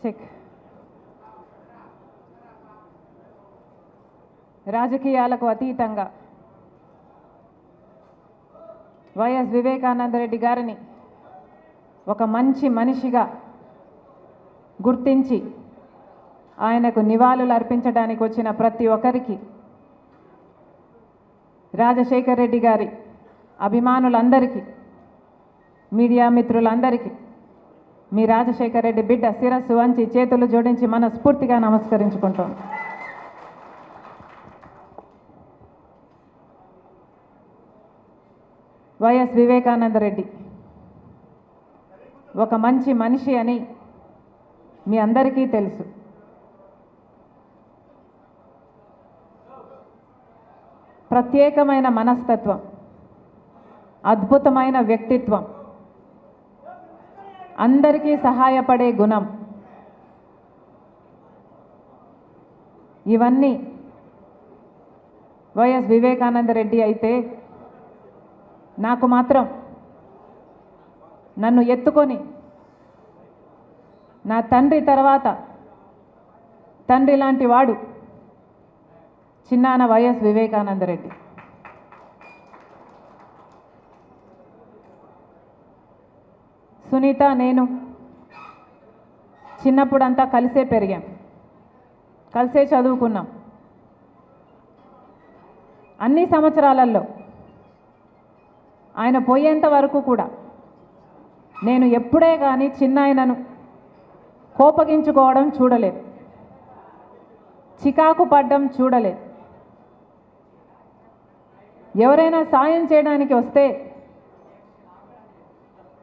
Check రాజకీయాలకు అతీతంగా YS Vivekananda Reddy గారిని ఒక మంచి మనిషిగా గుర్తించి ఆయనకు నివాళులు అర్పించడానికి వచ్చిన ప్రతి ఒక్కరికి, రాజశేఖర్ రెడ్డి గారి అభిమానులందరికీ, మీడియా మిత్రులందరికీ మీ రాజశేఖర్ రెడ్డి బిడ్డ శిరస్సు వంచి చేతులు జోడించి మనస్ఫూర్తిగా నమస్కరించుకుంటాం. వైఎస్ వివేకానంద రెడ్డి ఒక మంచి మనిషి అని మీ అందరికీ తెలుసు. ప్రత్యేకమైన మనస్తత్వం, అద్భుతమైన వ్యక్తిత్వం, అందరికీ సహాయపడే గుణం, ఇవన్నీ వైఎస్ వివేకానంద రెడ్డి అయితే నాకు మాత్రం నన్ను ఎత్తుకొని నా తండ్రి తర్వాత తండ్రి లాంటి వాడు చిన్నాన వైఎస్ వివేకానంద రెడ్డి. సునీత నేను చిన్నప్పుడంతా కలిసే పెరిగాం, కలిసే చదువుకున్నాం. అన్ని సంవత్సరాలలో ఆయన పోయేంత వరకు కూడా నేను ఎప్పుడే కానీ చిన్నాయనను కోపగించుకోవడం చూడలేదు, చికాకు పడ్డం చూడలేదు. ఎవరైనా సాయం చేయడానికి వస్తే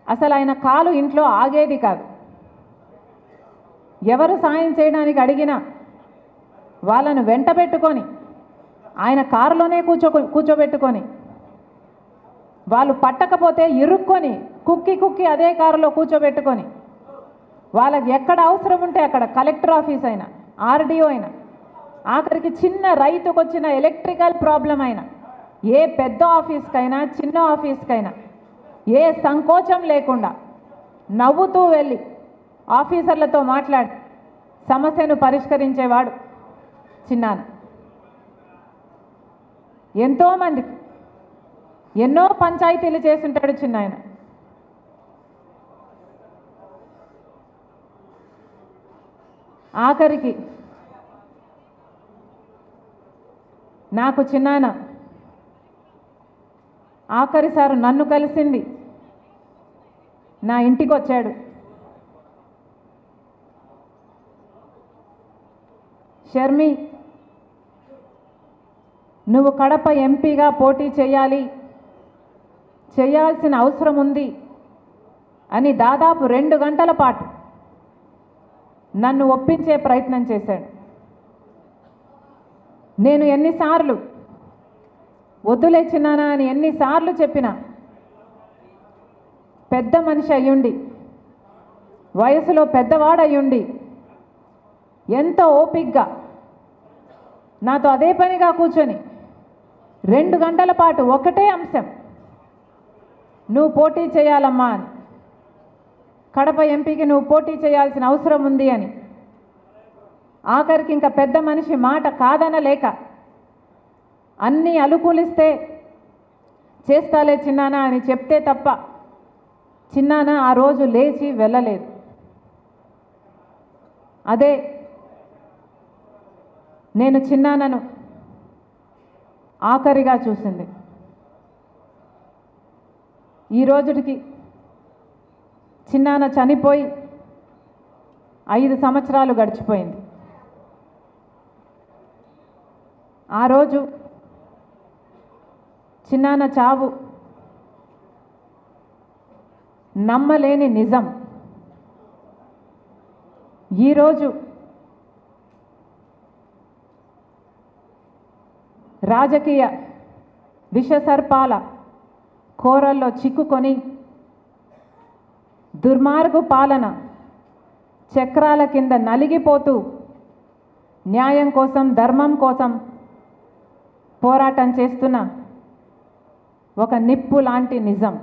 అసలు ఆయన కాలు ఇంట్లో ఆగేది కాదు. ఎవరు సాయం చేయడానికి అడిగినా వాళ్ళను వెంట పెట్టుకొని ఆయన కారులోనే కూర్చోబెట్టుకొని, వాళ్ళు పట్టకపోతే ఇరుక్కొని కుక్కి అదే కారులో కూర్చోబెట్టుకొని, వాళ్ళకి ఎక్కడ అవసరం ఉంటే అక్కడ కలెక్టర్ ఆఫీస్ అయినా, ఆర్డీఓ అయినా, ఆఖరికి చిన్న రైతుకు వచ్చిన ఎలక్ట్రికల్ ప్రాబ్లం అయినా, ఏ పెద్ద ఆఫీస్కైనా చిన్న ఆఫీస్కైనా ఏ సంకోచం లేకుండా నవ్వుతూ వెళ్ళి ఆఫీసర్లతో మాట్లాడి సమస్యను పరిష్కరించేవాడు చిన్నాన్న. ఎంతోమందికి ఎన్నో పంచాయతీలు చేసుంటాడు చిన్నాయన. ఆఖరికి నాకు చిన్నాయన ఆఖరిసారి నన్ను కలిసింది నా ఇంటికి వచ్చాడు. షర్మి, నువ్వు కడప ఎంపీగా పోటీ చేయాల్సిన అవసరం ఉంది అని దాదాపు 2 గంటల పాటు నన్ను ఒప్పించే ప్రయత్నం చేశాడు. నేను ఎన్నిసార్లు వద్దులే చిన్నానా అని ఎన్నిసార్లు చెప్పినా, పెద్ద మనిషి అయ్యుండి, వయసులో పెద్దవాడయ్యుండి ఎంతో ఓపికగా నాతో అదే పనిగా కూర్చొని 2 గంటల పాటు ఒకటే అంశం, నువ్వు పోటీ చేయాలమ్మా అని, కడప ఎంపీకి నువ్వు పోటీ చేయాల్సిన అవసరం ఉంది అని, ఆఖరికి ఇంకా పెద్ద మనిషి మాట కాదనలేక అన్నీ అనుకూలిస్తే చేస్తాలే చిన్నానా అని చెప్తే తప్ప చిన్నాన ఆ రోజు లేచి వెళ్ళలేదు. అదే నేను చిన్నానను ఆఖరిగా చూసింది. ఈ రోజుకి చిన్నాన చనిపోయి 5 సంవత్సరాలు గడిచిపోయింది. ఆ రోజు చిన్నాన చావు నమ్మలేని నిజం. ఈరోజు రాజకీయ విషసర్పాల కోరల్లో చిక్కుకొని దుర్మార్గు పాలన చక్రాల కింద నలిగిపోతూ న్యాయం కోసం, ధర్మం కోసం పోరాటం చేస్తున్న ఒక నిప్పు లాంటి నిజం.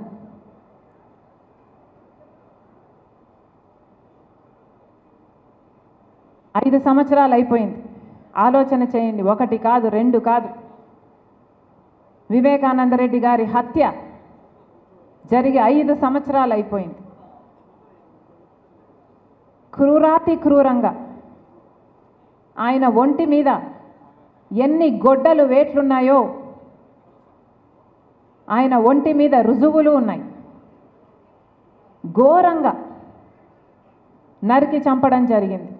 5 సంవత్సరాలు అయిపోయింది. ఆలోచన చేయండి, 1 కాదు 2 కాదు. వివేకానంద రెడ్డి గారి హత్య జరిగి 5 సంవత్సరాలు అయిపోయింది. క్రూరాతి క్రూరంగా ఆయన ఒంటి మీద ఎన్ని గొడ్డలు వేట్లున్నాయో ఆయన ఒంటి మీద రుజువులు ఉన్నాయి. ఘోరంగా నరికి చంపడం జరిగింది.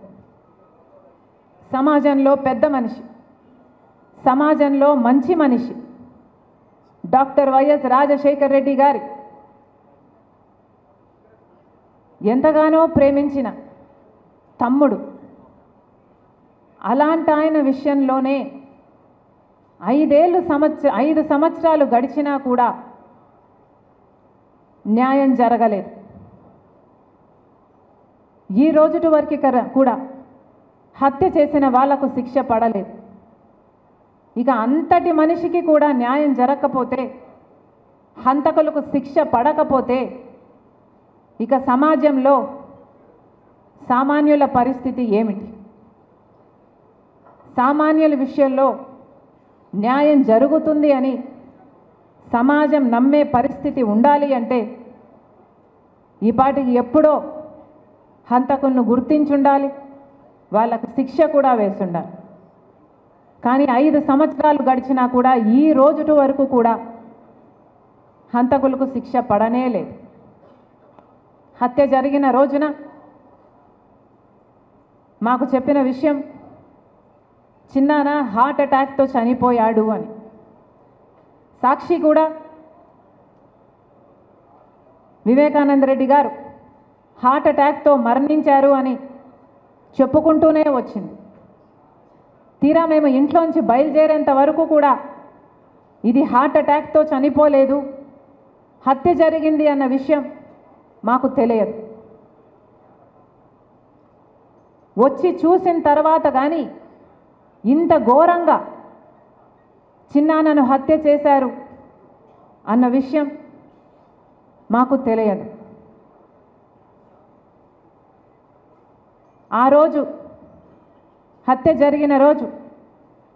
సమాజంలో పెద్ద మనిషి, సమాజంలో మంచి మనిషి డాక్టర్ వైఎస్ రాజశేఖర్ రెడ్డి గారి ఎంతగానో ప్రేమించిన తమ్ముడు, అలాంటి ఆయన విషయంలోనే 5 సంవత్సరాలు గడిచినా కూడా న్యాయం జరగలేదు. ఈ రోజుటి వరకు కూడా హత్య చేసిన వాళ్లకు శిక్ష పడలేదు. ఇక అంతటి మనిషికి కూడా న్యాయం జరగకపోతే, హంతకులకు శిక్ష పడకపోతే ఇక సమాజంలో సామాన్యుల పరిస్థితి ఏమిటి? సామాన్యుల విషయంలో న్యాయం జరుగుతుంది అని సమాజం నమ్మే పరిస్థితి ఉండాలి అంటే ఈపాటికి ఎప్పుడో హంతకులను గుర్తించుండాలి, వాళ్ళకు శిక్ష కూడా వేసుండాలి. కానీ 5 సంవత్సరాలు గడిచినా కూడా ఈ రోజుటి వరకు కూడా హంతకులకు శిక్ష పడనే లేదు. హత్య జరిగిన రోజున మాకు చెప్పిన విషయం, చిన్నాన హార్ట్ అటాక్తో చనిపోయాడు అని. సాక్షి కూడా వివేకానంద రెడ్డి గారు హార్ట్ అటాక్తో మరణించారు అని చెప్పుకుంటూనే వచ్చింది. తీరా మేము ఇంట్లోంచి బయలుదేరేంత వరకు కూడా ఇది హార్ట్ అటాక్తో చనిపోలేదు, హత్య జరిగింది అన్న విషయం మాకు తెలియదు. వచ్చి చూసిన తర్వాత కానీ ఇంత ఘోరంగా చిన్నాన్నను హత్య చేశారు అన్న విషయం మాకు తెలియదు. ఆ రోజు హత్య జరిగిన రోజు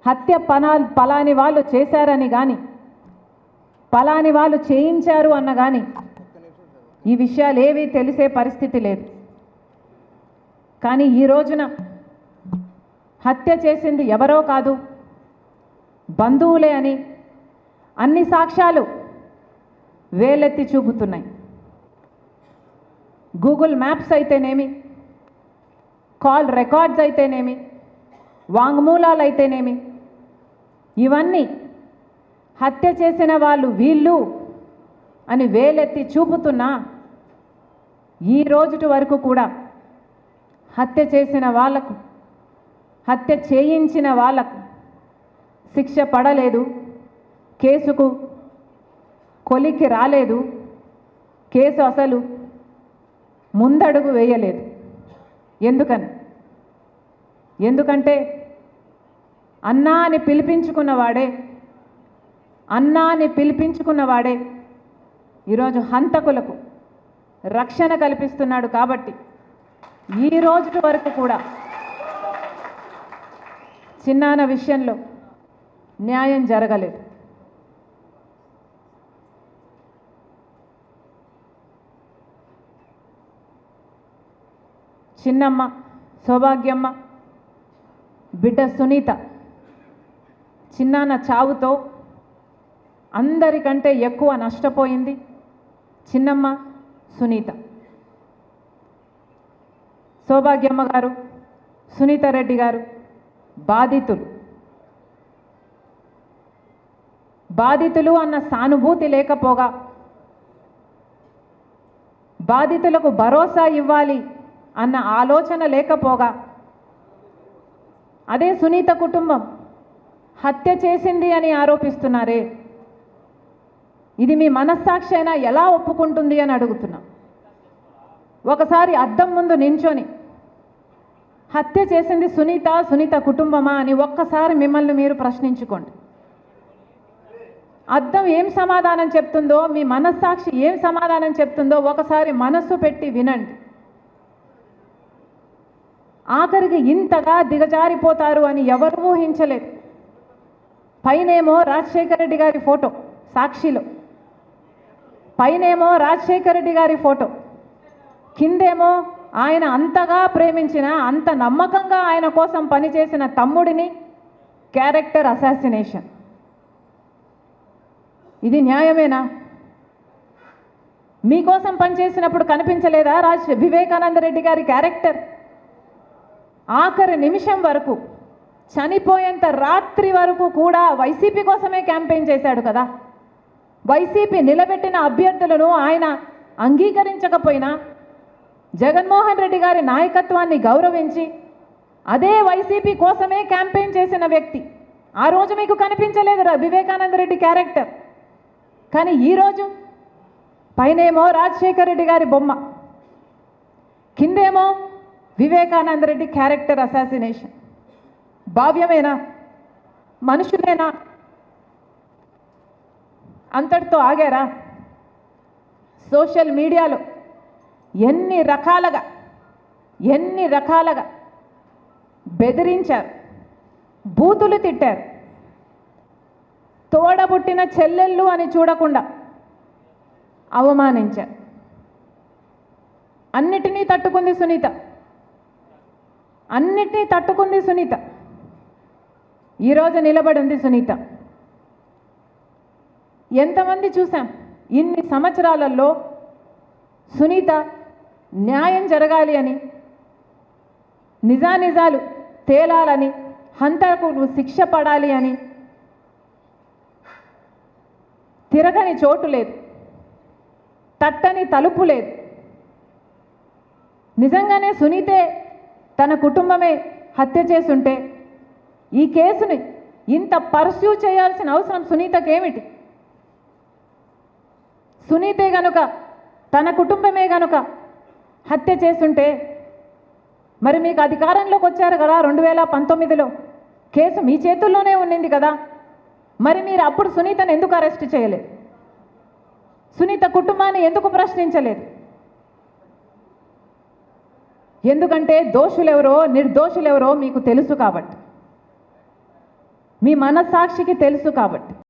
హత్య పలాని వాళ్ళు చేశారని కానీ పలాని వాళ్ళు చేయించారు అన్న కానీ ఈ విషయాలు ఏవీ తెలిసే పరిస్థితి లేదు. కానీ ఈ రోజున హత్య చేసింది ఎవరో కాదు, బంధువులే అని అన్ని సాక్ష్యాలు వేలెత్తి చూపుతున్నాయి. గూగుల్ మ్యాప్స్ అయితేనేమి, కాల్ రికార్డ్స్ అయితేనేమి, వాంగ్మూలాలు అయితేనేమి, ఇవన్నీ హత్య చేసిన వాళ్ళు వీళ్ళు అని వేలెత్తి చూపుతున్నా ఈ రోజుటి వరకు కూడా హత్య చేసిన వాళ్లకు, హత్య చేయించిన వాళ్లకు శిక్ష పడలేదు, కేసుకు కొలికి రాలేదు, కేసు అసలు ముందడుగు వేయలేదు. ఎందుకంటే అన్నా అని పిలిపించుకున్నవాడే ఈరోజు హంతకులకు రక్షణ కల్పిస్తున్నాడు. కాబట్టి ఈ రోజు వరకు కూడా చిన్నాన్న విషయంలో న్యాయం జరగలేదు. చిన్నమ్మ సౌభాగ్యమ్మ బిడ్డ సునీత చిన్నాన్న చావుతో అందరికంటే ఎక్కువ నష్టపోయింది చిన్నమ్మ సునీత. సౌభాగ్యమ్మ గారు, సునీత రెడ్డి గారు బాధితులు అన్న సానుభూతి లేకపోగా, బాధితులకు భరోసా ఇవ్వాలి అన్న ఆలోచన లేకపోగా, అదే సునీత కుటుంబం హత్య చేసింది అని ఆరోపిస్తున్నారే, ఇది మీ మనస్సాక్షి అయినా ఎలా ఒప్పుకుంటుంది అని అడుగుతున్నా. ఒకసారి అద్దం ముందు నించొని హత్య చేసింది సునీత కుటుంబమా అని ఒక్కసారి మిమ్మల్ని మీరు ప్రశ్నించుకోండి. అద్దం ఏం సమాధానం చెప్తుందో, మీ మనస్సాక్షి ఏం సమాధానం చెప్తుందో ఒకసారి మనస్సు పెట్టి వినండి. ఆఖరికి ఇంతగా దిగజారిపోతారు అని ఎవరూ ఊహించలేదు. పైనేమో రాజశేఖర రెడ్డి గారి ఫోటో సాక్షిలో, పైనేమో రాజశేఖర రెడ్డి గారి ఫోటో, కిందేమో ఆయన అంతగా ప్రేమించిన, అంత నమ్మకంగా ఆయన కోసం పనిచేసిన తమ్ముడిని క్యారెక్టర్ అసాసినేషన్. ఇది న్యాయమేనా? మీకోసం పనిచేసినప్పుడు కనిపించలేదా వివేకానంద రెడ్డి గారి క్యారెక్టర్? ఆఖరి నిమిషం వరకు, చనిపోయేంత రాత్రి వరకు కూడా వైసీపీ కోసమే క్యాంపెయిన్ చేశాడు కదా. వైసీపీ నిలబెట్టిన అభ్యర్థులను ఆయన అంగీకరించకపోయినా జగన్మోహన్ రెడ్డి గారి నాయకత్వాన్ని గౌరవించి అదే వైసీపీ కోసమే క్యాంపెయిన్ చేసిన వ్యక్తి. ఆ రోజు మీకు కనిపించలేదు వివేకానంద రెడ్డి క్యారెక్టర్. కానీ ఈరోజు పైనేమో రాజశేఖర రెడ్డి గారి బొమ్మ, కిందేమో వివేకానంద రెడ్డి క్యారెక్టర్ అసాసినేషన్. భావ్యమేనా? మనుషులేనా? అంతటితో ఆగారా? సోషల్ మీడియాలో ఎన్ని రకాలుగా బెదిరించారు, బూతులు తిట్టారు. తోడబుట్టిన చెల్లెళ్ళు అని చూడకుండా అవమానించారు. అన్నిటినీ తట్టుకుంది సునీత, అన్నిటినీ తట్టుకుంది సునీత. ఈరోజు నిలబడి ఉంది సునీత. ఎంతమంది చూసాం ఇన్ని సంవత్సరాలలో సునీత న్యాయం జరగాలి అని, నిజానిజాలు తేలాలని, హంతకులు శిక్ష పడాలి అని తిరగని చోటు లేదు, తట్టని తలుపు లేదు. నిజంగానే సునీతే తన కుటుంబమే హత్య చేసుంటే ఈ కేసుని ఇంత పర్స్యూ చేయాల్సిన అవసరం సునీతకేమిటి? సునీతే గనుక, తన కుటుంబమే గనుక హత్య చేసుంటే మరి మీకు అధికారంలోకి వచ్చారు కదా 2019లో, కేసు మీ చేతుల్లోనే ఉన్నింది కదా. మరి మీరు అప్పుడు సునీతను ఎందుకు అరెస్ట్ చేయలేదు? సునీత కుటుంబాన్ని ఎందుకు ప్రశ్నించలేదు? ఎందుకంటే దోషులెవరో నిర్దోషులెవరో మీకు తెలుసు కాబట్టి, మీ మనస్సాక్షికి తెలుసు కాబట్టి.